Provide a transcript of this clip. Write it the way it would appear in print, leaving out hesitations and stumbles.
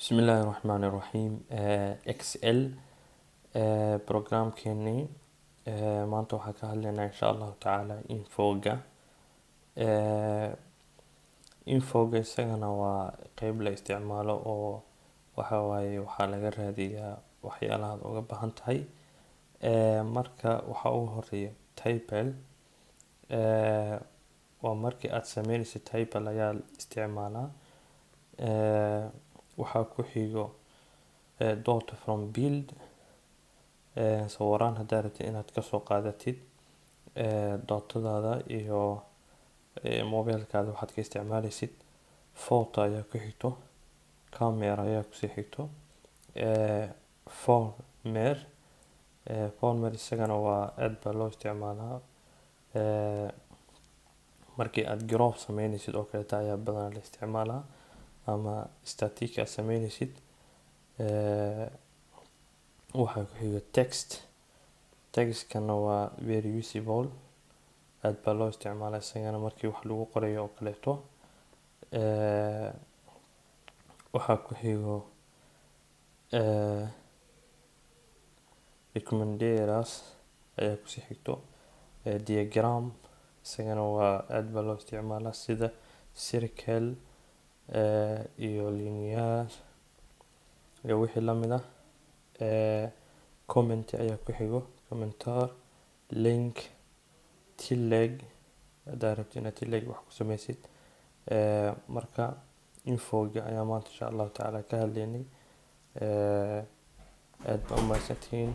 بسم الله الرحمن الرحيم. Excel program كيني maanta waxaa ka hadlaynaa insha allahu tacaala infoga isagana waa qeyb la isticmaalo oo waxa waaye waxaa laga raadiyaa waxyaalaha aad uga baahan tahay. Marka waxa ugu horeeya table waa markii aad sameynaysid table ayaa isticmaalaa. waxaa ku xigo data from build sawiraan haddaad rabtid inaad kasoo qaadatid datadaada iyo mobilekaada waxaad ka isticmaalaysid. Photo ayaa ku xigto, camera ayaa kusii xigto, former isagana waa aad baa loo isticmaalaa markii aad graph sameynaysid oo kaleeta ayaa badanaa la isticmaalaa ama static aad sameynaysid. waxaa ku xigo textkana waa very usable, aad baa loo isticmaalaa isagana markii wax lagu qorayo oo kaleeto. waxaa ku xigo recommenders ayaa kusii xigto, diagram isagana waa aad baa loo isticmaalaa sida circle iyo linear iyo wixii lamid ah. comment ayaa ku xigo, commentar, link, tilleg haddaad rabtid inaad tilleg wax ku sameysid. marka infoga ayaa maanta insha allahu tacaala ka hadlaynay. aad baa u mahadsantihiin.